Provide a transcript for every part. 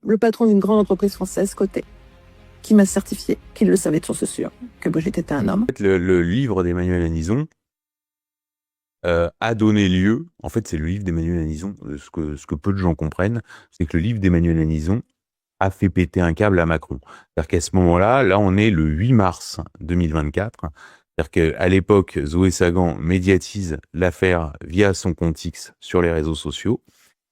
le patron d'une grande entreprise française cotée, qui m'a certifié, qu'il le savait de source sûre, que Brigitte était un homme. Le livre d'Emmanuel Anison a donné lieu, en fait c'est le livre d'Emmanuel Anison, ce que peu de gens comprennent, c'est que le livre d'Emmanuel Anison a fait péter un câble à Macron. C'est-à-dire qu'à ce moment-là, là on est le 8 mars 2024, c'est-à-dire qu'à l'époque, Zoé Sagan médiatise l'affaire via son compte X sur les réseaux sociaux.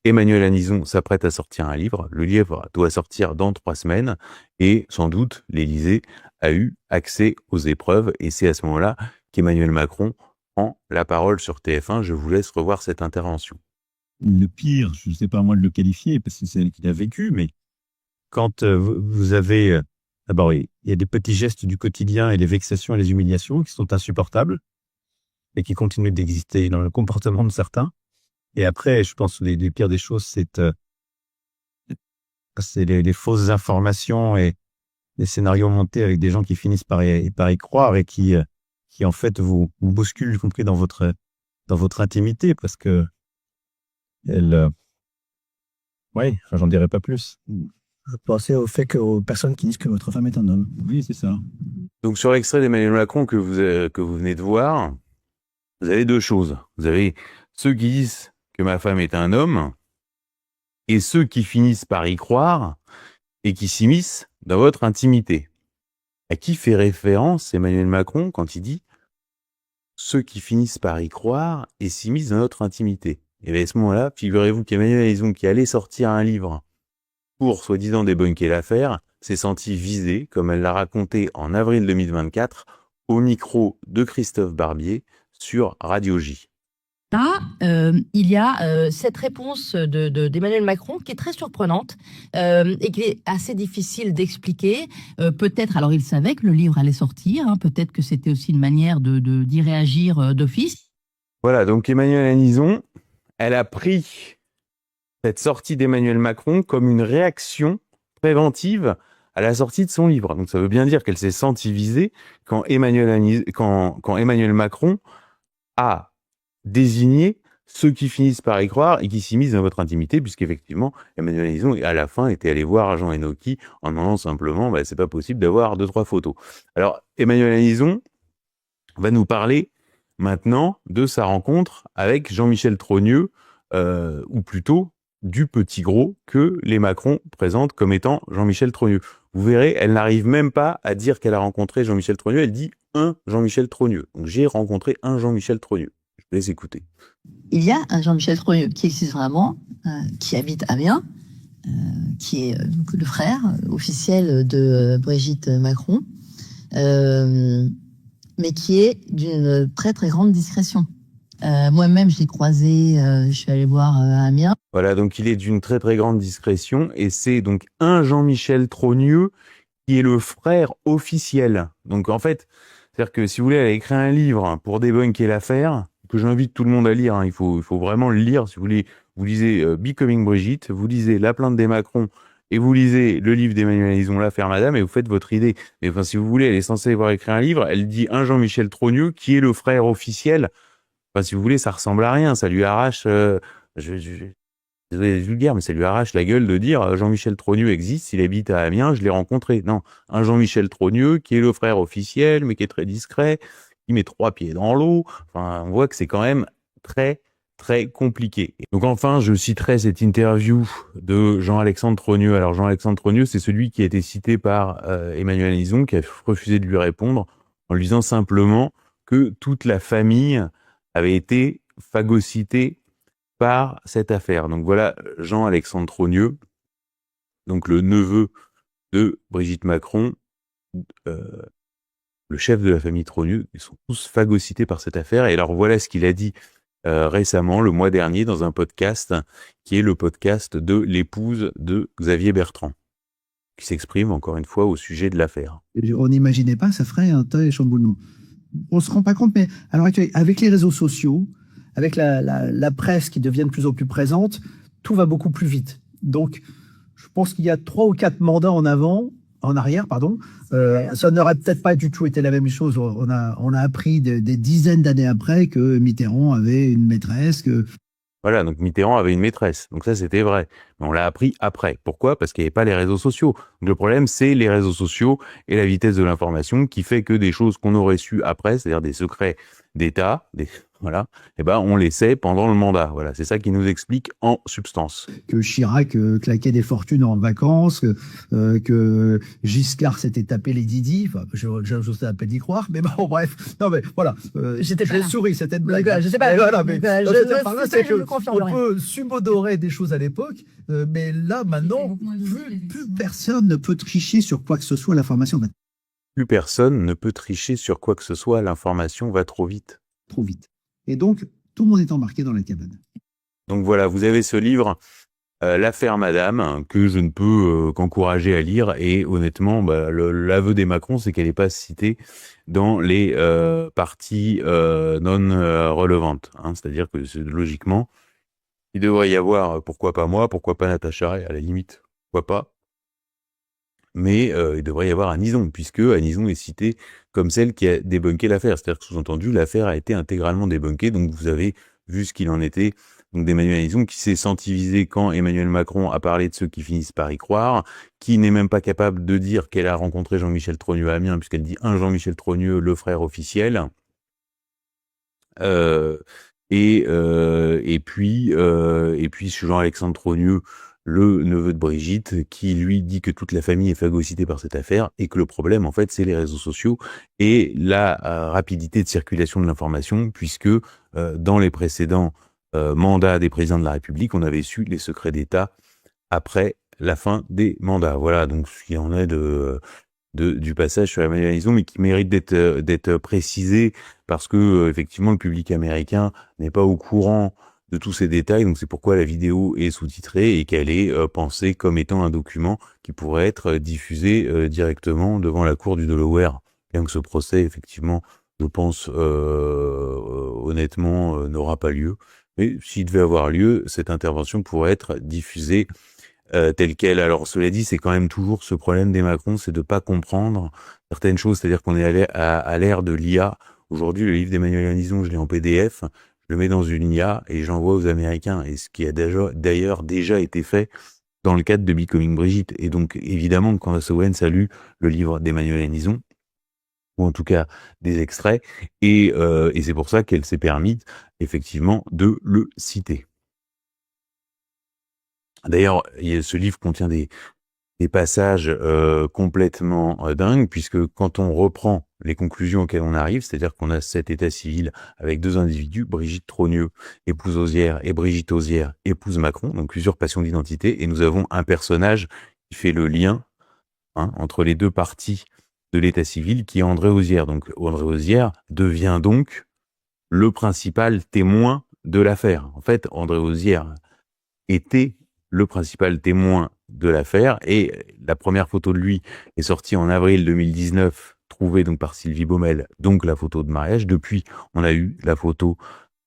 Emmanuel Anison s'apprête à sortir un livre. Le livre doit sortir dans 3 semaines et sans doute l'Élysée a eu accès aux épreuves et c'est à ce moment-là qu'Emmanuel Macron prend la parole sur TF1. Je vous laisse revoir cette intervention. Le pire, je ne sais pas moi de le qualifier parce que c'est elle qui l'a vécu, mais quand vous avez... D'abord, il y a des petits gestes du quotidien et les vexations et les humiliations qui sont insupportables et qui continuent d'exister dans le comportement de certains. Et après, je pense que les pires des choses, c'est les fausses informations et les scénarios montés avec des gens qui finissent par y croire et qui en fait vous bousculent, y compris dans votre intimité, parce que j'en dirai pas plus. Je pensais au fait aux personnes qui disent que votre femme est un homme. Oui, c'est ça. Donc sur l'extrait d'Emmanuel Macron que vous venez de voir, vous avez deux choses. Vous avez ceux qui disent que ma femme est un homme et ceux qui finissent par y croire et qui s'immiscent dans votre intimité. À qui fait référence Emmanuel Macron quand il dit ceux qui finissent par y croire et s'immiscent dans notre intimité? Et bien à ce moment-là, figurez-vous qu'Emmanuel Anison, qui allait sortir un livre pour soi-disant débunker l'affaire, s'est senti visé, comme elle l'a raconté en avril 2024, au micro de Christophe Barbier sur Radio J. Là, il y a cette réponse d'Emmanuel Macron qui est très surprenante et qui est assez difficile d'expliquer. Peut-être, alors il savait que le livre allait sortir, peut-être que c'était aussi une manière d'y réagir d'office. Voilà, donc Emmanuel Anison, elle a pris cette sortie d'Emmanuel Macron comme une réaction préventive à la sortie de son livre. Donc ça veut bien dire qu'elle s'est sentie visée quand Emmanuel Macron a désigné ceux qui finissent par y croire et qui s'immiscent dans votre intimité, puisqu'effectivement, Emmanuel Anison, à la fin, était allé voir Jean Enoki en demandant simplement, c'est pas possible d'avoir 2-3 photos. Alors, Emmanuel Anison va nous parler maintenant de sa rencontre avec Jean-Michel Trogneux, ou plutôt du petit gros que les Macron présentent comme étant Jean-Michel Trogneux. Vous verrez, elle n'arrive même pas à dire qu'elle a rencontré Jean-Michel Trogneux, elle dit un Jean-Michel Trogneux. Donc j'ai rencontré un Jean-Michel Trogneux. Je vous laisse écouter. Il y a un Jean-Michel Trogneux qui existe vraiment, qui habite Amiens, qui est donc le frère officiel de Brigitte Macron, mais qui est d'une très très grande discrétion. Moi-même, je l'ai croisé, je suis allée voir à Amiens. Voilà, donc il est d'une très très grande discrétion et c'est donc un Jean-Michel Trogneux qui est le frère officiel. Donc en fait, c'est-à-dire que si vous voulez, elle a écrit un livre pour débunker l'affaire, que j'invite tout le monde à lire, il faut vraiment le lire. Si vous voulez, vous lisez Becoming Brigitte, vous lisez La plainte des Macron et vous lisez le livre d'Emmanuel Anison, L'affaire Madame, et vous faites votre idée. Mais enfin, si vous voulez, elle est censée avoir écrit un livre, elle dit un Jean-Michel Trogneux qui est le frère officiel. Enfin, si vous voulez, ça ressemble à rien. Ça lui arrache, désolé d'être vulgaire, mais ça lui arrache la gueule de dire Jean-Michel Trogneux existe, il habite à Amiens, je l'ai rencontré. Non, un Jean-Michel Trogneux qui est le frère officiel, mais qui est très discret, qui met 3 pieds dans l'eau. Enfin, on voit que c'est quand même très, très compliqué. Donc enfin, je citerai cette interview de Jean-Alexandre Trogneux. Alors Jean-Alexandre Trogneux, c'est celui qui a été cité par Emmanuel Anison, qui a refusé de lui répondre en lui disant simplement que toute la famille avait été phagocytée par cette affaire. Donc voilà Jean-Alexandre Trogneux, donc le neveu de Brigitte Macron, le chef de la famille Trogneux. Ils sont tous phagocytés par cette affaire. Et alors voilà ce qu'il a dit récemment, le mois dernier, dans un podcast qui est le podcast de l'épouse de Xavier Bertrand, qui s'exprime encore une fois au sujet de l'affaire. On n'imaginait pas, ça ferait un tas de chamboulement. On se rend pas compte, mais à l'heure actuelle, avec les réseaux sociaux, avec la presse qui devient de plus en plus présente, tout va beaucoup plus vite. Donc, je pense qu'il y a 3 ou 4 mandats en arrière, ça n'aurait peut-être pas du tout été la même chose. On a appris des dizaines d'années après que Mitterrand avait une maîtresse, que Voilà, donc Mitterrand avait une maîtresse. Donc ça, c'était vrai. Mais on l'a appris après. Pourquoi? Parce qu'il n'y avait pas les réseaux sociaux. Donc le problème, c'est les réseaux sociaux et la vitesse de l'information qui fait que des choses qu'on aurait su après, c'est-à-dire des secrets d'État, voilà, eh ben, on les sait pendant le mandat. Voilà, c'est ça qui nous explique en substance. Que Chirac claquait des fortunes en vacances, que Giscard s'était tapé les Didi. Enfin, j'ose à peine y croire, mais bon, bref. Non, mais voilà. J'étais pas J'ai là. souri, c'était une blague. D'accord, je sais pas. Mais voilà, mais Je non, je veux dire par là, c'est je que confirme on rien. peut subodorer des choses à l'époque, mais là, maintenant, plus personne ne peut tricher sur quoi que ce soit. L'information va Plus personne ne peut tricher sur quoi que ce soit. L'information va trop vite. trop vite. Et donc, tout le monde est embarqué dans la cabane. Donc voilà, vous avez ce livre, L'affaire Madame, que je ne peux qu'encourager à lire. Et honnêtement, l'aveu des Macron, c'est qu'elle n'est pas citée dans les parties non relevantes. Hein. C'est-à-dire que logiquement, il devrait y avoir, pourquoi pas moi, pourquoi pas Natacha Ray, à la limite, pourquoi pas. Mais il devrait y avoir Anison, puisque Anison est citée comme celle qui a débunké l'affaire. C'est-à-dire que, sous-entendu, l'affaire a été intégralement débunkée, donc vous avez vu ce qu'il en était. Donc d'Emmanuel Anison, qui s'est senti visé quand Emmanuel Macron a parlé de ceux qui finissent par y croire, qui n'est même pas capable de dire qu'elle a rencontré Jean-Michel Trogneux à Amiens, puisqu'elle dit un Jean-Michel Trogneux, le frère officiel. Et puis Jean-Alexandre Trogneux, le neveu de Brigitte, qui lui dit que toute la famille est phagocytée par cette affaire et que le problème, en fait, c'est les réseaux sociaux et la rapidité de circulation de l'information, puisque dans les précédents mandats des présidents de la République, on avait su les secrets d'État après la fin des mandats. Voilà, donc ce qu'il en est du passage sur Emmanuel Anison, mais qui mérite d'être précisé parce que effectivement le public américain n'est pas au courant de tous ces détails, donc c'est pourquoi la vidéo est sous-titrée et qu'elle est pensée comme étant un document qui pourrait être diffusé directement devant la cour du Delaware, bien que ce procès, effectivement, je pense honnêtement, n'aura pas lieu. Mais s'il devait avoir lieu, cette intervention pourrait être diffusée telle quelle. Alors, cela dit, c'est quand même toujours ce problème des Macron, c'est de pas comprendre certaines choses. C'est-à-dire qu'on est à l'ère de l'IA. Aujourd'hui, le livre d'Emmanuel Anison, je l'ai en PDF, je le mets dans une IA et j'envoie aux Américains. Et ce qui a d'ailleurs déjà été fait dans le cadre de Becoming Brigitte. Et donc, évidemment, Candace Owens a lu le livre d'Emmanuel Anison, ou en tout cas des extraits, et c'est pour ça qu'elle s'est permis, effectivement, de le citer. D'ailleurs, ce livre contient des passages complètement dingues, puisque quand on reprend les conclusions auxquelles on arrive, c'est-à-dire qu'on a cet état civil avec deux individus, Brigitte Trogneux, épouse Osière, et Brigitte Osière, épouse Macron, donc usurpation d'identité, et nous avons un personnage qui fait le lien entre les deux parties de l'état civil, qui est André Osière. Donc André Osière devient donc le principal témoin de l'affaire. En fait, André Osière était le principal témoin de l'affaire, et la première photo de lui est sortie en avril 2019, trouvée donc par Sylvie Baumel, donc la photo de mariage. Depuis, on a eu la photo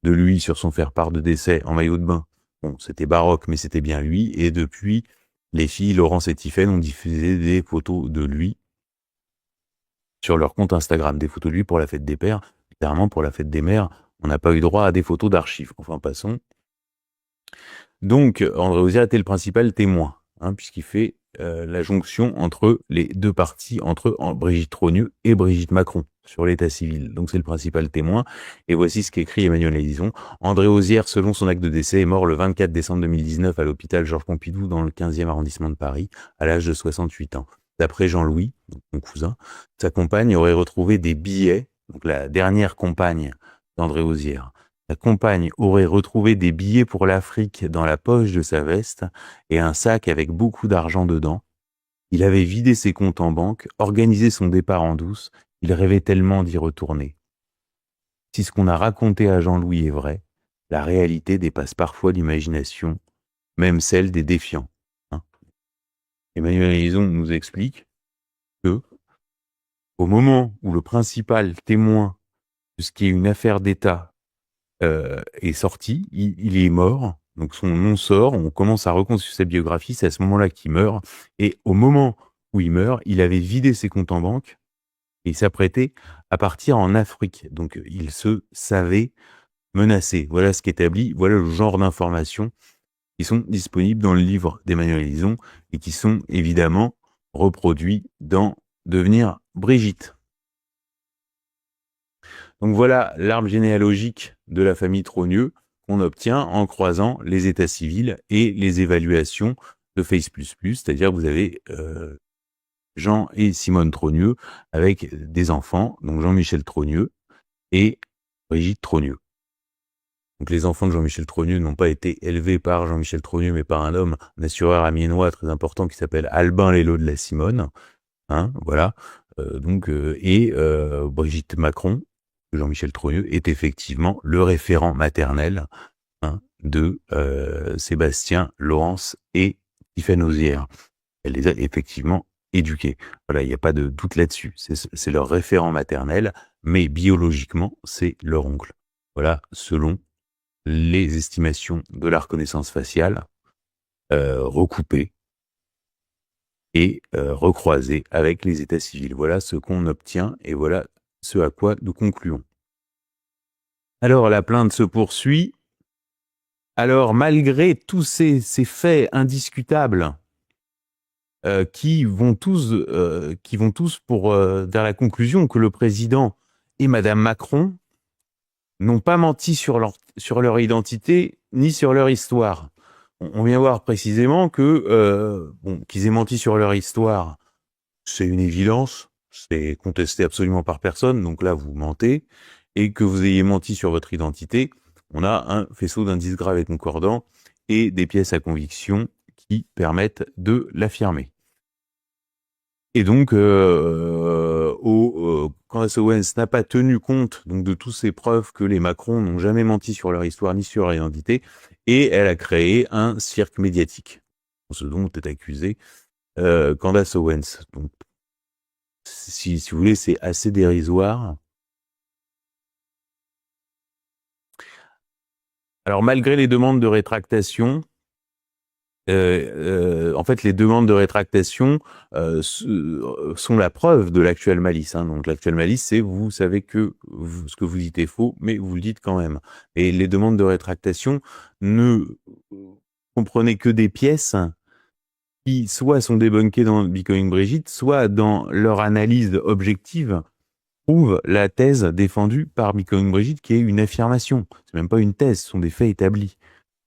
de lui sur son faire-part de décès en maillot de bain. Bon, c'était baroque, mais c'était bien lui, et depuis, les filles Laurence et Tiphaine ont diffusé des photos de lui sur leur compte Instagram, des photos de lui pour la fête des pères. Clairement, pour la fête des mères, on n'a pas eu droit à des photos d'archives. Enfin, passons. Donc, André Osière était le principal témoin, puisqu'il fait la jonction entre les deux parties, entre Brigitte Trogneux et Brigitte Macron, sur l'état civil. Donc, c'est le principal témoin. Et voici ce qu'écrit Emmanuel Anison. André Osière, selon son acte de décès, est mort le 24 décembre 2019 à l'hôpital Georges Pompidou, dans le 15e arrondissement de Paris, à l'âge de 68 ans. D'après Jean-Louis, mon cousin, sa compagne aurait retrouvé des billets, donc la dernière compagne d'André Osière. Sa compagne aurait retrouvé des billets pour l'Afrique dans la poche de sa veste et un sac avec beaucoup d'argent dedans. Il avait vidé ses comptes en banque, organisé son départ en douce, il rêvait tellement d'y retourner. Si ce qu'on a raconté à Jean-Louis est vrai, la réalité dépasse parfois l'imagination, même celle des défiants. Emmanuel Anison nous explique que, au moment où le principal témoin de ce qui est une affaire d'État est sorti, il est mort, donc son nom sort, on commence à reconstruire sa biographie, c'est à ce moment-là qu'il meurt, et au moment où il meurt, il avait vidé ses comptes en banque et il s'apprêtait à partir en Afrique. Donc il se savait menacé. Voilà ce qu'établit, voilà le genre d'informations qui sont disponibles dans le livre d'Emmanuel Lison et qui sont évidemment reproduits dans Devenir Brigitte. Donc voilà l'arbre généalogique de la famille Trogneux qu'on obtient en croisant les états civils et les évaluations de Face++, c'est-à-dire que vous avez Jean et Simone Trogneux avec des enfants, donc Jean-Michel Trogneux et Brigitte Trogneux. Donc les enfants de Jean-Michel Trogneux n'ont pas été élevés par Jean-Michel Trogneux, mais par un homme, un assureur amiénois très important qui s'appelle Albin Lello de la Simone. Voilà. Brigitte Macron, Jean-Michel Trogneux, est effectivement le référent maternel de Sébastien, Laurence et Tiffaine Auzière. Elle les a effectivement éduqués. Voilà, il n'y a pas de doute là-dessus. C'est leur référent maternel, mais biologiquement, c'est leur oncle. Voilà, selon les estimations de la reconnaissance faciale, recoupées et recroisées avec les états civils. Voilà ce qu'on obtient et voilà ce à quoi nous concluons. Alors, la plainte se poursuit. Alors, malgré tous ces faits indiscutables qui vont tous vers la conclusion que le président et Madame Macron n'ont pas menti sur leur identité ni sur leur histoire. On vient voir précisément que qu'ils aient menti sur leur histoire, c'est une évidence, c'est contesté absolument par personne, donc là vous mentez, et que vous ayez menti sur votre identité, on a un faisceau d'indices graves et concordants et des pièces à conviction qui permettent de l'affirmer. Et donc, Candace Owens n'a pas tenu compte donc de toutes ces preuves que les Macron n'ont jamais menti sur leur histoire ni sur leur identité, et elle a créé un cirque médiatique, ce dont est accusée Candace Owens. Donc, si vous voulez, c'est assez dérisoire. Alors, malgré les demandes de rétractation, en fait, les demandes de rétractation sont la preuve de l'actuelle malice. Donc, l'actuelle malice, c'est vous savez que ce que vous dites est faux, mais vous le dites quand même. Et les demandes de rétractation ne comprenaient que des pièces qui soit sont débunkées dans Becoming Brigitte, soit dans leur analyse objective prouvent la thèse défendue par Becoming Brigitte, qui est une affirmation. C'est même pas une thèse, ce sont des faits établis.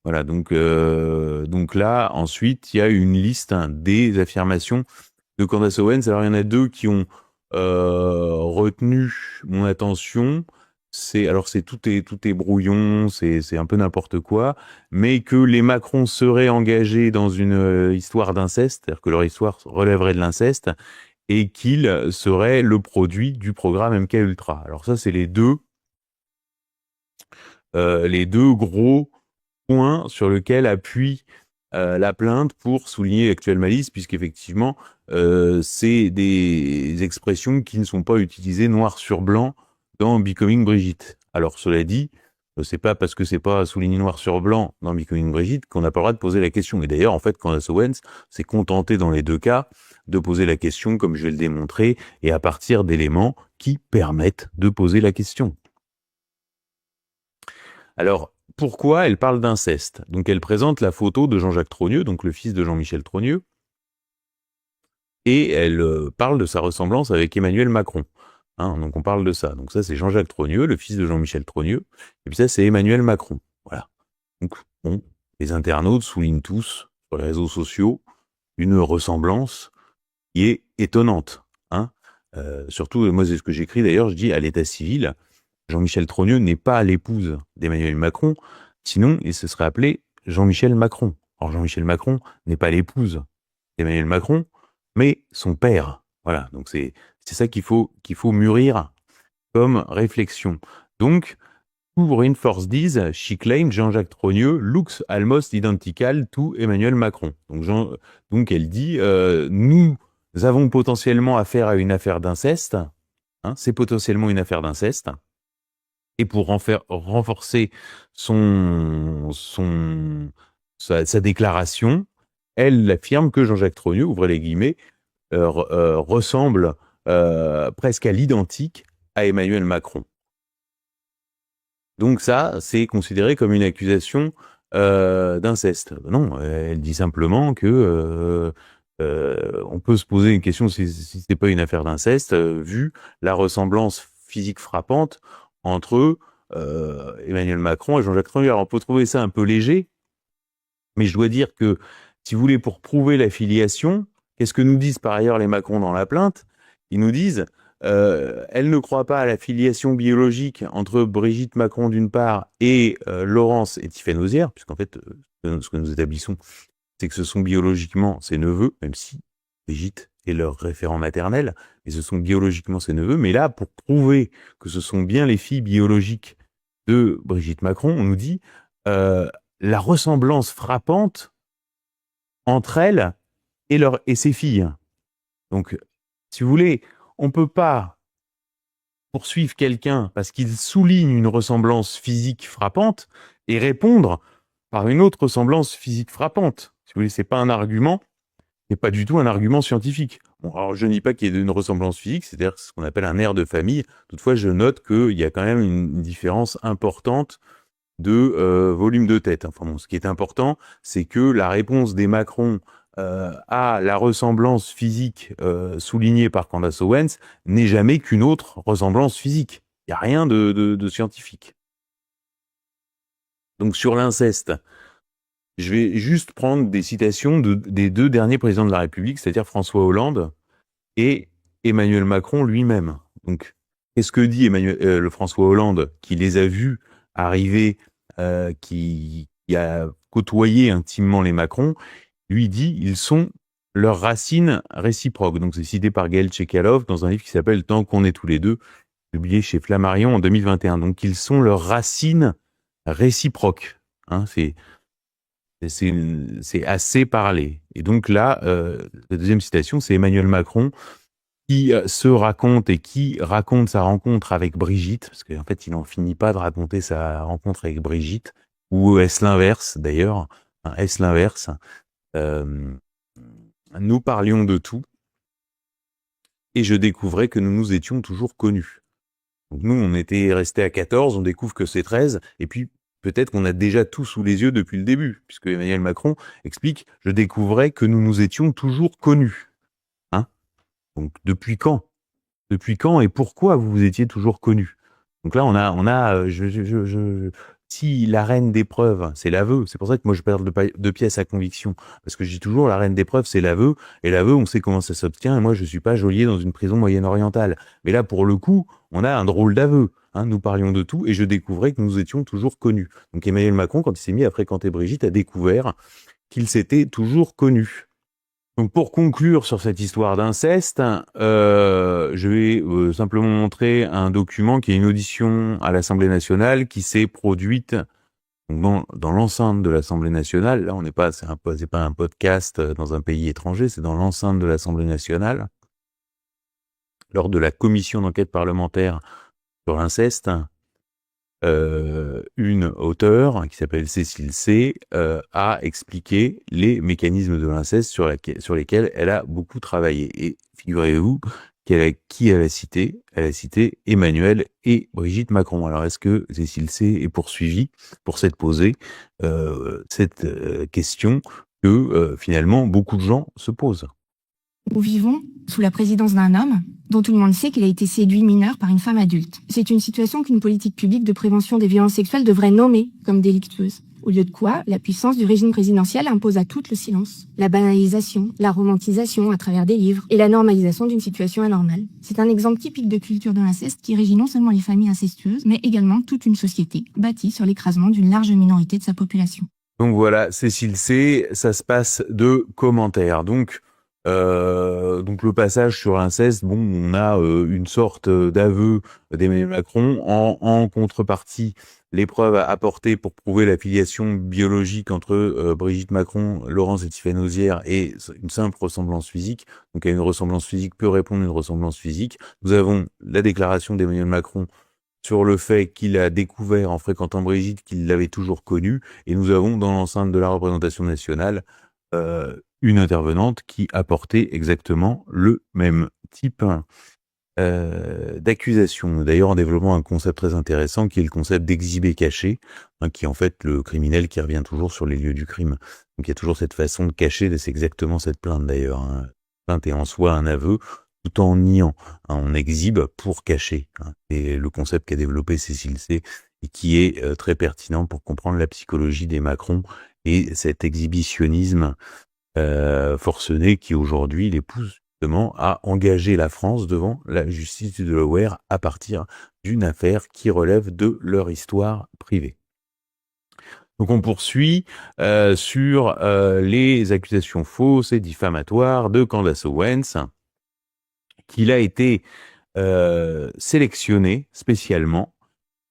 Voilà, donc là, ensuite, il y a une liste des affirmations de Candace Owens. Alors, il y en a deux qui ont retenu mon attention. Tout est brouillon, c'est un peu n'importe quoi, mais que les Macron seraient engagés dans une histoire d'inceste, c'est-à-dire que leur histoire relèverait de l'inceste, et qu'ils seraient le produit du programme MK Ultra. Alors ça, c'est les deux gros point sur lequel appuie la plainte pour souligner l'actuelle malice, puisqu'effectivement, c'est des expressions qui ne sont pas utilisées noir sur blanc dans Becoming Brigitte. Alors, cela dit, c'est pas parce que c'est pas souligné noir sur blanc dans Becoming Brigitte qu'on n'a pas le droit de poser la question. Et d'ailleurs, en fait, Candace Owens s'est contentée dans les deux cas de poser la question, comme je vais le démontrer, et à partir d'éléments qui permettent de poser la question. Alors, pourquoi elle parle d'inceste? Donc, elle présente la photo de Jean-Jacques Trogneux, donc le fils de Jean-Michel Trogneux, et elle parle de sa ressemblance avec Emmanuel Macron. Donc, on parle de ça. Donc, ça, c'est Jean-Jacques Trogneux, le fils de Jean-Michel Trogneux, et puis ça, c'est Emmanuel Macron. Voilà. Donc, bon, les internautes soulignent tous, sur les réseaux sociaux, une ressemblance qui est étonnante. Surtout, moi, c'est ce que j'écris d'ailleurs, je dis à l'état civil, Jean-Michel Trogneux n'est pas l'épouse d'Emmanuel Macron, sinon il se serait appelé Jean-Michel Macron. Or, Jean-Michel Macron n'est pas l'épouse d'Emmanuel Macron, mais son père. Voilà, donc c'est ça qu'il faut mûrir comme réflexion. Donc, to reinforce this, she claimed Jean-Jacques Trogneux looks almost identical to Emmanuel Macron. Donc elle dit, nous avons potentiellement affaire à une affaire d'inceste, c'est potentiellement une affaire d'inceste, et pour renforcer sa déclaration, elle affirme que Jean-Jacques Trogneux, ouvrez les guillemets, ressemble presque à l'identique à Emmanuel Macron. Donc ça, c'est considéré comme une accusation d'inceste. Non, elle dit simplement que on peut se poser une question si c'est pas une affaire d'inceste, vu la ressemblance physique frappante entre Emmanuel Macron et Jean-Jacques Tremblay. Alors on peut trouver ça un peu léger, mais je dois dire que, si vous voulez, pour prouver la filiation, qu'est-ce que nous disent par ailleurs les Macron dans la plainte? Ils nous disent elle ne croit pas à la filiation biologique entre Brigitte Macron d'une part et Laurence et Tiffaine Auzière, puisqu'en fait, ce que nous établissons, c'est que ce sont biologiquement ses neveux, même si Brigitte est leur référent maternel, mais ce sont biologiquement ses neveux. Mais là, pour prouver que ce sont bien les filles biologiques de Brigitte Macron, on nous dit la ressemblance frappante entre elle et ses filles. Donc, si vous voulez, on peut pas poursuivre quelqu'un parce qu'il souligne une ressemblance physique frappante et répondre par une autre ressemblance physique frappante. Si vous voulez, c'est pas un argument, c'est pas du tout un argument scientifique. Bon, alors je ne dis pas qu'il y ait une ressemblance physique, c'est-à-dire ce qu'on appelle un air de famille. Toutefois, je note qu'il y a quand même une différence importante de volume de tête. Enfin bon, ce qui est important, c'est que la réponse des Macron à la ressemblance physique soulignée par Candace Owens n'est jamais qu'une autre ressemblance physique. Il n'y a rien de scientifique. Donc sur l'inceste, je vais juste prendre des citations des deux derniers présidents de la République, c'est-à-dire François Hollande et Emmanuel Macron lui-même. Donc, qu'est-ce que dit le François Hollande, qui les a vus arriver, qui a côtoyé intimement les Macron? Lui dit, ils sont leurs racines réciproques. Donc, c'est cité par Gaël Tchekalov dans un livre qui s'appelle Tant qu'on est tous les deux, publié chez Flammarion en 2021. Donc, ils sont leurs racines réciproques. Hein, c'est assez parlé. Et donc là, la deuxième citation, c'est Emmanuel Macron qui se raconte et qui raconte sa rencontre avec Brigitte, parce qu'en fait, il n'en finit pas de raconter sa rencontre avec Brigitte, ou est-ce l'inverse d'ailleurs? Est-ce l'inverse? Nous parlions de tout, et je découvrais que nous nous étions toujours connus. Donc nous, on était restés à 14, on découvre que c'est 13, et puis peut-être qu'on a déjà tout sous les yeux depuis le début, puisque Emmanuel Macron explique « Je découvrais que nous nous étions toujours connus ». Hein? Donc depuis quand? Depuis quand et pourquoi vous vous étiez toujours connus? Donc là, si la reine des preuves, c'est l'aveu, c'est pour ça que moi je parle de pièces à conviction, parce que je dis toujours la reine des preuves, c'est l'aveu, et l'aveu, on sait comment ça s'obtient, et moi je suis pas geôlier dans une prison moyenne-orientale. Mais là, pour le coup, on a un drôle d'aveu. Hein, nous parlions de tout, et je découvrais que nous étions toujours connus. Donc Emmanuel Macron, quand il s'est mis à fréquenter Brigitte, a découvert qu'il s'était toujours connu. Donc pour conclure sur cette histoire d'inceste, je vais simplement montrer un document qui est une audition à l'Assemblée nationale qui s'est produite dans l'enceinte de l'Assemblée nationale. Là, c'est pas un podcast dans un pays étranger, c'est dans l'enceinte de l'Assemblée nationale, lors de la commission d'enquête parlementaire sur l'inceste. Une auteure qui s'appelle Cécile C a expliqué les mécanismes de l'inceste sur lesquels elle a beaucoup travaillé. Et figurez-vous qui elle a cité? Elle a cité Emmanuel et Brigitte Macron. Alors est-ce que Cécile C est poursuivie pour s'être posé cette question que finalement beaucoup de gens se posent? Nous vivons sous la présidence d'un homme dont tout le monde sait qu'il a été séduit mineur par une femme adulte. C'est une situation qu'une politique publique de prévention des violences sexuelles devrait nommer comme délictueuse. Au lieu de quoi, la puissance du régime présidentiel impose à toutes le silence, la banalisation, la romantisation à travers des livres et la normalisation d'une situation anormale. C'est un exemple typique de culture de l'inceste qui régit non seulement les familles incestueuses, mais également toute une société bâtie sur l'écrasement d'une large minorité de sa population. Donc voilà, Cécile C, ça se passe de commentaires. Donc le passage sur l'inceste, bon, on a une sorte d'aveu d'Emmanuel Macron en contrepartie les preuves apportées pour prouver la filiation biologique entre Brigitte Macron, Laurence et Tiffaine Auzière et une simple ressemblance physique. Donc à une ressemblance physique peut répondre une ressemblance physique. Nous avons la déclaration d'Emmanuel Macron sur le fait qu'il a découvert en fréquentant Brigitte qu'il l'avait toujours connue, et nous avons dans l'enceinte de la représentation nationale une intervenante qui apportait exactement le même type d'accusation. D'ailleurs, en développant un concept très intéressant qui est le concept d'exhibé caché, qui est en fait le criminel qui revient toujours sur les lieux du crime. Donc il y a toujours cette façon de cacher, c'est exactement cette plainte d'ailleurs. La plainte est en soi un aveu, tout en niant. On exhibe pour cacher. Et le concept qu'a développé Cécile C et qui est très pertinent pour comprendre la psychologie des Macron et cet exhibitionnisme forcené qui aujourd'hui les pousse justement à engager la France devant la justice du Delaware à partir d'une affaire qui relève de leur histoire privée. Donc on poursuit sur les accusations fausses et diffamatoires de Candace Owens, qu'il a été sélectionné spécialement,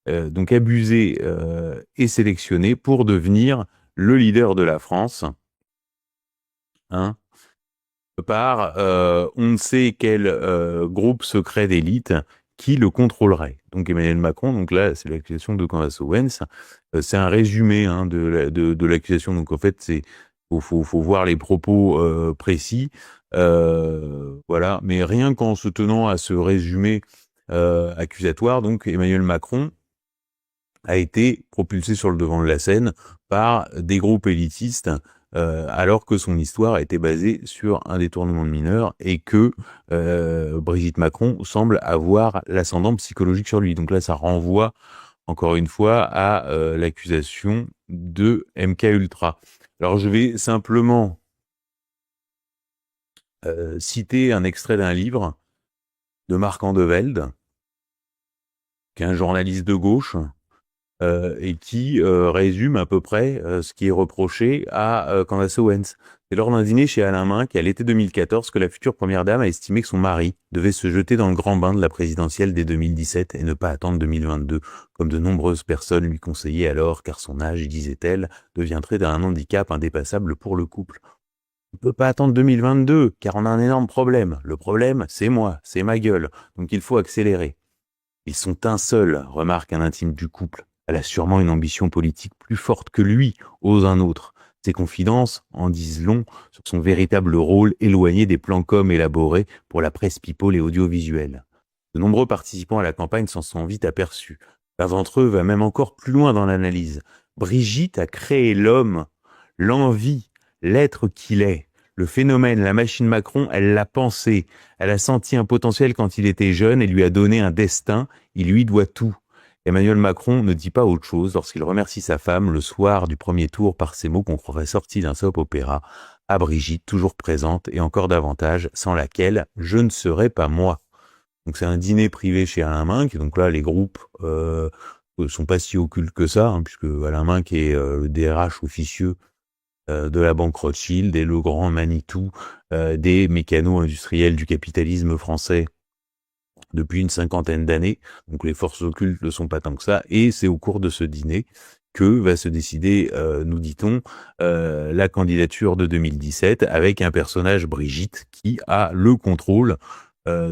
donc abusé et sélectionné pour devenir le leader de la France, par on ne sait quel groupe secret d'élite qui le contrôlerait. Donc Emmanuel Macron, donc là c'est l'accusation de Candace Owens, c'est un résumé de l'accusation. Donc en fait c'est faut voir les propos précis, voilà. Mais rien qu'en se tenant à ce résumé accusatoire, donc Emmanuel Macron a été propulsé sur le devant de la scène par des groupes élitistes, alors que son histoire était basée sur un détournement de mineurs et que Brigitte Macron semble avoir l'ascendant psychologique sur lui. Donc là, ça renvoie encore une fois à l'accusation de MKUltra. Alors je vais simplement citer un extrait d'un livre de Marc Andevelde, qui est un journaliste de gauche, et qui résume à peu près ce qui est reproché à Candace Owens. C'est lors d'un dîner chez Alain Minc, à l'été 2014, que la future première dame a estimé que son mari devait se jeter dans le grand bain de la présidentielle dès 2017 et ne pas attendre 2022, comme de nombreuses personnes lui conseillaient alors, car son âge, disait-elle, deviendrait un handicap indépassable pour le couple. On ne peut pas attendre 2022, car on a un énorme problème. Le problème, c'est moi, c'est ma gueule, donc il faut accélérer. Ils sont un seul, remarque un intime du couple. Elle a sûrement une ambition politique plus forte que lui, ose un autre. Ses confidences en disent long sur son véritable rôle éloigné des plans com élaborés pour la presse people et audiovisuelle. De nombreux participants à la campagne s'en sont vite aperçus. L'un d'entre eux va même encore plus loin dans l'analyse. Brigitte a créé l'homme, l'envie, l'être qu'il est. Le phénomène, la machine Macron, elle l'a pensé. Elle a senti un potentiel quand il était jeune et lui a donné un destin. Il lui doit tout. Emmanuel Macron ne dit pas autre chose lorsqu'il remercie sa femme le soir du premier tour par ces mots qu'on croirait sortis d'un soap opéra, à Brigitte, toujours présente et encore davantage, sans laquelle je ne serais pas moi. Donc c'est un dîner privé chez Alain Minc, donc là les groupes sont pas si occultes que ça, puisque Alain Minc est le DRH officieux de la banque Rothschild et le grand Manitou des mécano-industriels du capitalisme français depuis une 50aine d'années. Donc les forces occultes ne sont pas tant que ça, et c'est au cours de ce dîner que va se décider, nous dit-on, la candidature de 2017 avec un personnage, Brigitte, qui a le contrôle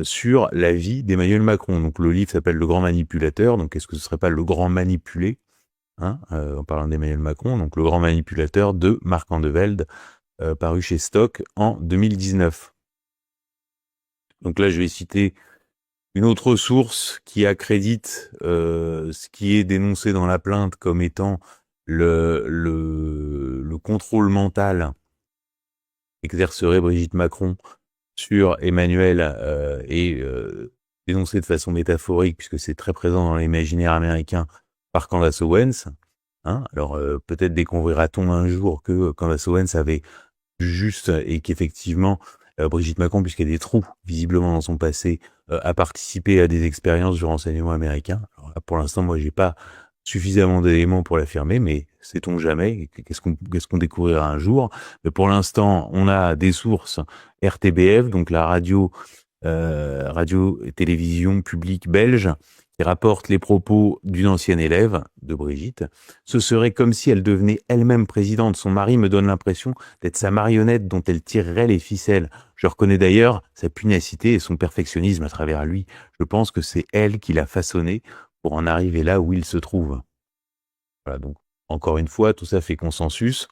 sur la vie d'Emmanuel Macron. Donc le livre s'appelle Le Grand Manipulateur, donc est-ce que ce serait pas le grand manipulé, en parlant d'Emmanuel Macron, donc Le Grand Manipulateur de Marc Andevelde, paru chez Stock en 2019. Donc là je vais citer une autre source qui accrédite ce qui est dénoncé dans la plainte comme étant le contrôle mental qu'exercerait Brigitte Macron sur Emmanuel et dénoncé de façon métaphorique, puisque c'est très présent dans l'imaginaire américain, par Candace Owens. Alors peut-être découvrira-t-on un jour que Candace Owens avait juste et qu'effectivement Brigitte Macron, puisqu'il y a des trous visiblement dans son passé, a participé à des expériences du renseignement américain. Alors là, pour l'instant, moi, j'ai pas suffisamment d'éléments pour l'affirmer, mais sait-on jamais, qu'est-ce qu'on découvrira un jour. Mais pour l'instant, on a des sources RTBF, donc la radio et télévision publique belge, qui rapporte les propos d'une ancienne élève de Brigitte. Ce serait comme si elle devenait elle-même présidente. Son mari me donne l'impression d'être sa marionnette dont elle tirerait les ficelles. Je reconnais d'ailleurs sa pugnacité et son perfectionnisme à travers lui. Je pense que c'est elle qui l'a façonné pour en arriver là où il se trouve. Voilà, donc encore une fois, tout ça fait consensus.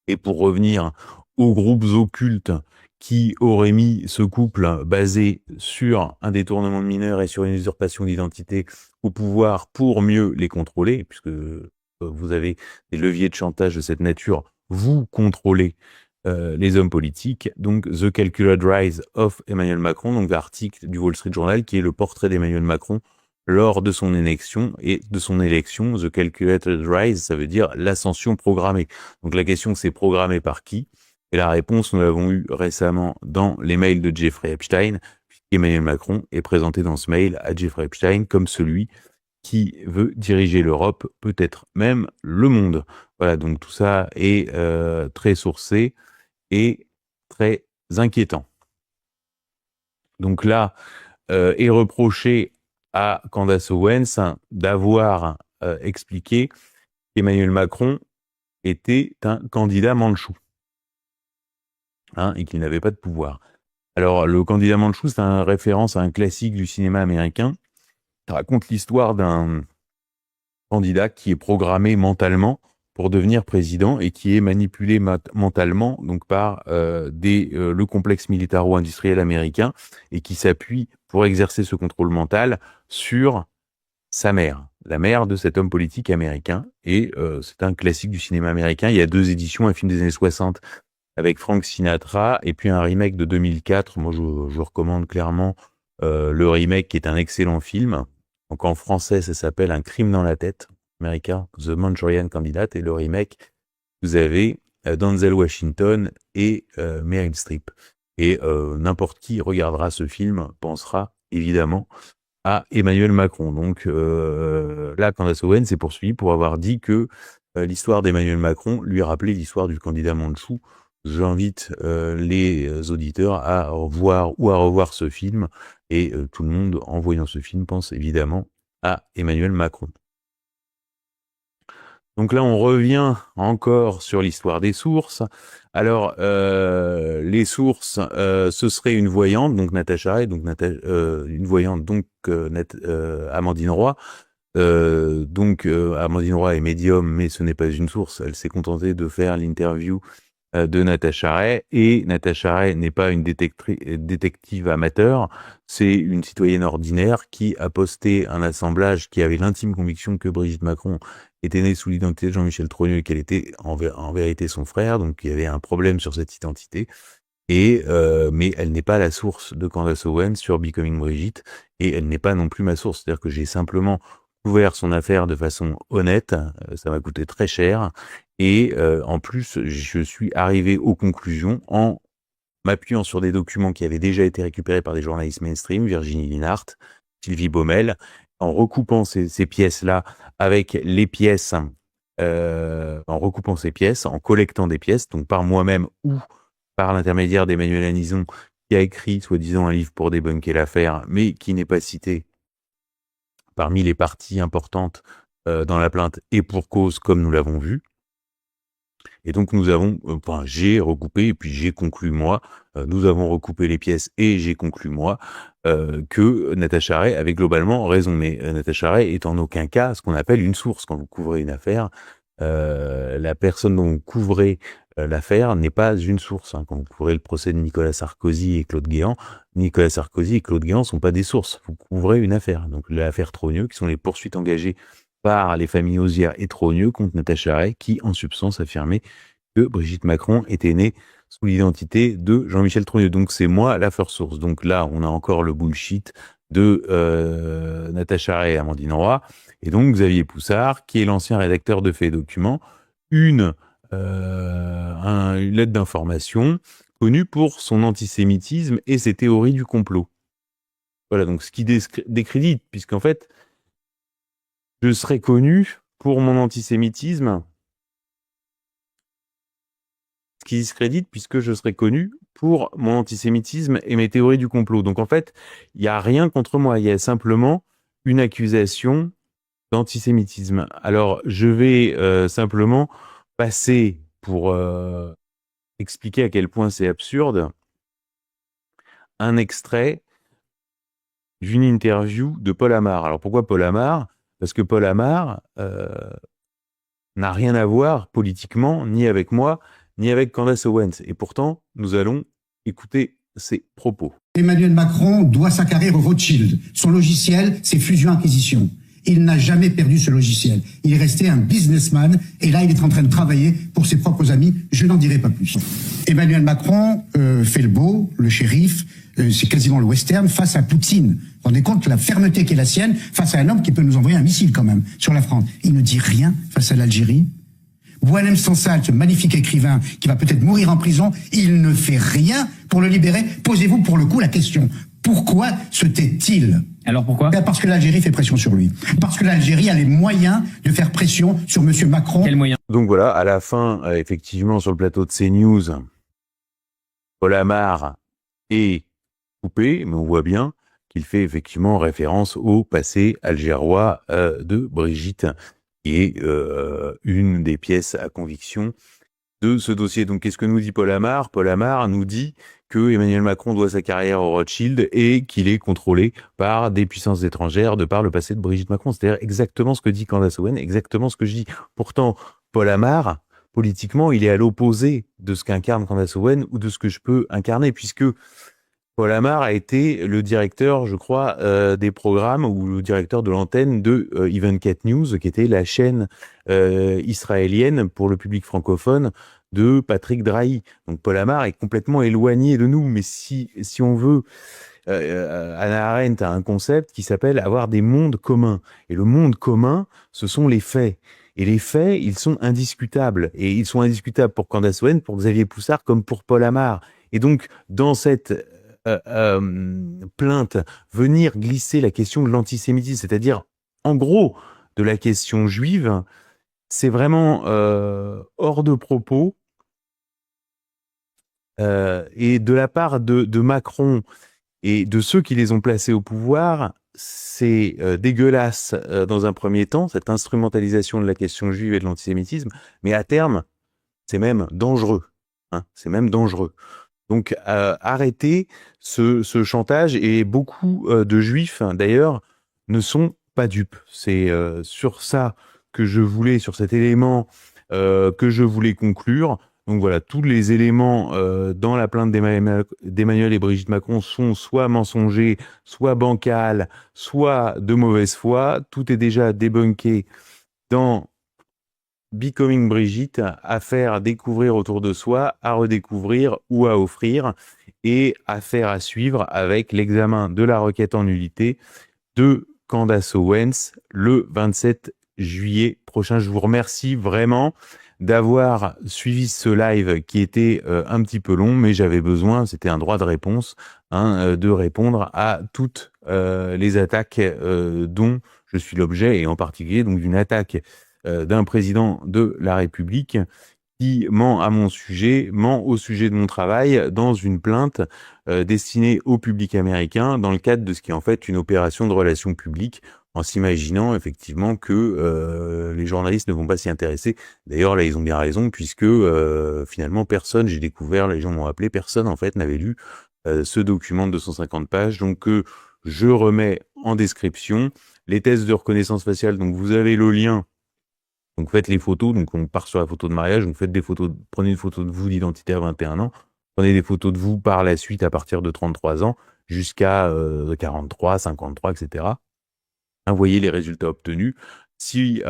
Et pour revenir aux groupes occultes qui aurait mis ce couple basé sur un détournement de mineurs et sur une usurpation d'identité au pouvoir pour mieux les contrôler, puisque vous avez des leviers de chantage de cette nature, vous contrôlez les hommes politiques. Donc, The Calculated Rise of Emmanuel Macron, donc l'article du Wall Street Journal qui est le portrait d'Emmanuel Macron lors de son élection. Et de son élection, The Calculated Rise, ça veut dire l'ascension programmée. Donc la question, c'est programmé par qui? Et la réponse, nous l'avons eue récemment dans les mails de Jeffrey Epstein. Emmanuel Macron est présenté dans ce mail à Jeffrey Epstein comme celui qui veut diriger l'Europe, peut-être même le monde. Voilà, donc tout ça est très sourcé et très inquiétant. Donc là, est reproché à Candace Owens d'avoir expliqué qu'Emmanuel Macron était un candidat mandchou, et qu'il n'avait pas de pouvoir. Alors, le candidat mandchou, c'est une référence à un classique du cinéma américain. Ça raconte l'histoire d'un candidat qui est programmé mentalement pour devenir président et qui est manipulé mentalement donc par le complexe militaro-industriel américain et qui s'appuie pour exercer ce contrôle mental sur sa mère, la mère de cet homme politique américain. Et c'est un classique du cinéma américain. Il y a 2 éditions, un film des années 60 avec Frank Sinatra et puis un remake de 2004. Moi, je recommande clairement le remake qui est un excellent film. Donc en français, ça s'appelle Un crime dans la tête, américain, The Manchurian Candidate, et le remake, vous avez Denzel Washington et Meryl Streep. Et n'importe qui regardera ce film pensera évidemment à Emmanuel Macron. Donc là, Candace Owens s'est poursuivie pour avoir dit que l'histoire d'Emmanuel Macron lui rappelait l'histoire du candidat mandchou. J'invite les auditeurs à revoir ce film, et tout le monde, en voyant ce film, pense évidemment à Emmanuel Macron. Donc là, on revient encore sur l'histoire des sources. Alors, les sources, ce serait une voyante, donc Natacha Ray, donc une voyante, donc Amandine Roy. Amandine Roy est médium, mais ce n'est pas une source. Elle s'est contentée de faire l'interview de Natacha Ray, et Natacha Ray n'est pas une détective amateur, c'est une citoyenne ordinaire qui a posté un assemblage qui avait l'intime conviction que Brigitte Macron était née sous l'identité de Jean-Michel Trogneux et qu'elle était en vérité son frère, donc il y avait un problème sur cette identité, et mais elle n'est pas la source de Candace Owens sur Becoming Brigitte, et elle n'est pas non plus ma source, c'est-à-dire que j'ai simplement couvert son affaire de façon honnête, ça m'a coûté très cher, et en plus, je suis arrivé aux conclusions en m'appuyant sur des documents qui avaient déjà été récupérés par des journalistes mainstream, Virginie Linhart, Sylvie Baumel, en recoupant ces pièces-là avec les pièces, en collectant des pièces, donc par moi-même ou par l'intermédiaire d'Emmanuel Anison, qui a écrit, soi-disant, un livre pour débunker l'affaire, mais qui n'est pas cité parmi les parties importantes dans la plainte, et pour cause, comme nous l'avons vu. Et donc j'ai recoupé, et puis j'ai conclu moi, nous avons recoupé les pièces et j'ai conclu moi, que Natacha Ray avait globalement raison. Mais Natacha Ray est en aucun cas ce qu'on appelle une source. Quand vous couvrez une affaire, la personne dont vous couvrez l'affaire n'est pas une source. Quand vous couvrez le procès de Nicolas Sarkozy et Claude Guéant sont pas des sources. Vous couvrez une affaire. Donc l'affaire Trogneux, qui sont les poursuites engagées par les familles Ozière et Trogneux contre Natacha Ray, qui en substance affirmait que Brigitte Macron était née sous l'identité de Jean-Michel Trogneux. Donc c'est moi la first source. Donc là, on a encore le bullshit de Natacha Ray et Amandine Roy. Et donc Xavier Poussard, qui est l'ancien rédacteur de Faits et Documents, une lettre d'information connue pour son antisémitisme et ses théories du complot. Voilà, donc ce qui décrédite, puisqu'en fait, je serais connu pour mon antisémitisme, ce qui discrédite, puisque je serais connu pour mon antisémitisme et mes théories du complot. Donc en fait, il n'y a rien contre moi, il y a simplement une accusation d'antisémitisme. Alors je vais simplement passer pour expliquer à quel point c'est absurde un extrait d'une interview de Paul Amar. Alors pourquoi Paul Amar ? Parce que Paul Amar n'a rien à voir politiquement, ni avec moi, ni avec Candace Owens. Et pourtant, nous allons Écoutez ses propos. Emmanuel Macron doit sa carrière au Rothschild. Son logiciel, c'est fusion-acquisition. Il n'a jamais perdu ce logiciel. Il est resté un businessman et là, il est en train de travailler pour ses propres amis. Je n'en dirai pas plus. Emmanuel Macron fait le beau, le shérif, c'est quasiment le western face à Poutine. Vous vous rendez compte la fermeté qui est la sienne face à un homme qui peut nous envoyer un missile quand même sur la France. Il ne dit rien face à l'Algérie. Boualem Sansal, ce magnifique écrivain qui va peut-être mourir en prison, il ne fait rien pour le libérer. Posez-vous pour le coup la question. Pourquoi se tait-il? Alors pourquoi? Parce que l'Algérie fait pression sur lui. Parce que l'Algérie a les moyens de faire pression sur M. Macron. Quels moyens? Donc voilà, à la fin, effectivement, sur le plateau de CNews, Paul Amar est coupé, mais on voit bien qu'il fait effectivement référence au passé algérois de Brigitte, qui est une des pièces à conviction de ce dossier. Donc qu'est-ce que nous dit Paul Amar? Paul Amar nous dit que Emmanuel Macron doit sa carrière au Rothschild et qu'il est contrôlé par des puissances étrangères de par le passé de Brigitte Macron. C'est-à-dire exactement ce que dit Candace Owen, exactement ce que je dis. Pourtant, Paul Amar, politiquement, il est à l'opposé de ce qu'incarne Candace Owen ou de ce que je peux incarner, puisque Paul Amar a été le directeur, je crois, des programmes ou le directeur de l'antenne de Even Cat News, qui était la chaîne israélienne pour le public francophone de Patrick Drahi. Donc Paul Amar est complètement éloigné de nous. Mais si on veut, Hannah Arendt a un concept qui s'appelle avoir des mondes communs. Et le monde commun, ce sont les faits. Et les faits, ils sont indiscutables. Et ils sont indiscutables pour Candace Owen, pour Xavier Poussard, comme pour Paul Amar. Et donc, dans cette plainte, venir glisser la question de l'antisémitisme, c'est-à-dire, en gros, de la question juive, c'est vraiment hors de propos. Et de la part de Macron et de ceux qui les ont placés au pouvoir, c'est dégueulasse dans un premier temps, cette instrumentalisation de la question juive et de l'antisémitisme, mais à terme, c'est même dangereux. Hein, c'est même dangereux. Donc arrêtez ce chantage, et beaucoup de juifs, d'ailleurs, ne sont pas dupes. C'est sur ça que je voulais, sur cet élément que je voulais conclure. Donc voilà, tous les éléments dans la plainte d'Emmanuel et Brigitte Macron sont soit mensongers, soit bancals, soit de mauvaise foi. Tout est déjà débunké dans Becoming Brigitte, à faire découvrir autour de soi, à redécouvrir ou à offrir, et à faire à suivre avec l'examen de la requête en nullité de Candace Owens le 27 juillet prochain. Je vous remercie vraiment d'avoir suivi ce live qui était un petit peu long, mais j'avais besoin, c'était un droit de réponse, de répondre à toutes les attaques dont je suis l'objet, et en particulier donc d'une attaque d'un président de la République qui ment à mon sujet, ment au sujet de mon travail, dans une plainte destinée au public américain, dans le cadre de ce qui est en fait une opération de relations publiques, en s'imaginant effectivement que les journalistes ne vont pas s'y intéresser. D'ailleurs, là, ils ont bien raison, puisque finalement, personne, j'ai découvert, les gens m'ont appelé, personne en fait n'avait lu ce document de 250 pages, donc je remets en description les tests de reconnaissance faciale. Donc vous avez le lien. Donc faites les photos, donc on part sur la photo de mariage, donc faites des photos, prenez une photo de vous d'identité à 21 ans, prenez des photos de vous par la suite à partir de 33 ans jusqu'à 43, 53, etc. Voyez les résultats obtenus. Si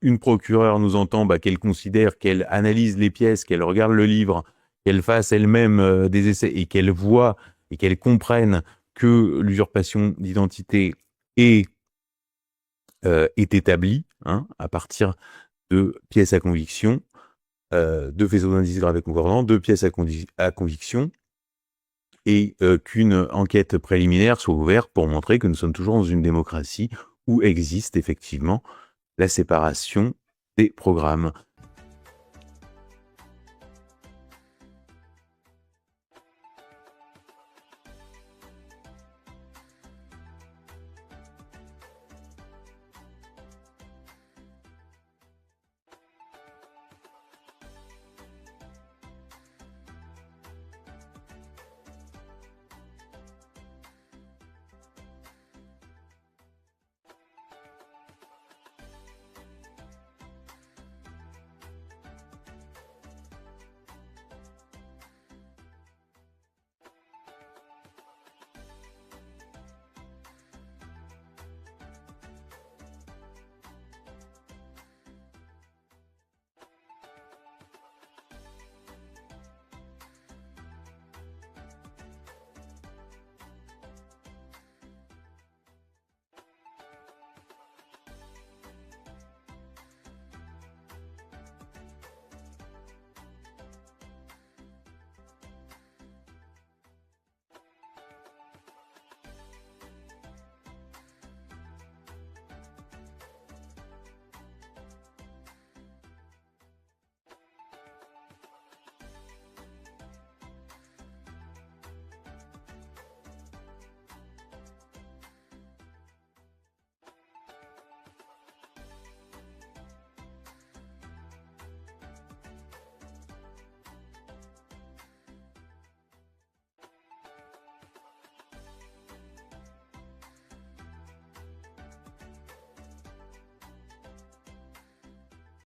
une procureure nous entend, qu'elle considère, qu'elle analyse les pièces, qu'elle regarde le livre, qu'elle fasse elle-même des essais et qu'elle voit et qu'elle comprenne que l'usurpation d'identité est établie à partir de pièces à conviction, de faisceaux d'indices graves et concordants, de pièces à conviction, et qu'une enquête préliminaire soit ouverte pour montrer que nous sommes toujours dans une démocratie où existe effectivement la séparation des programmes.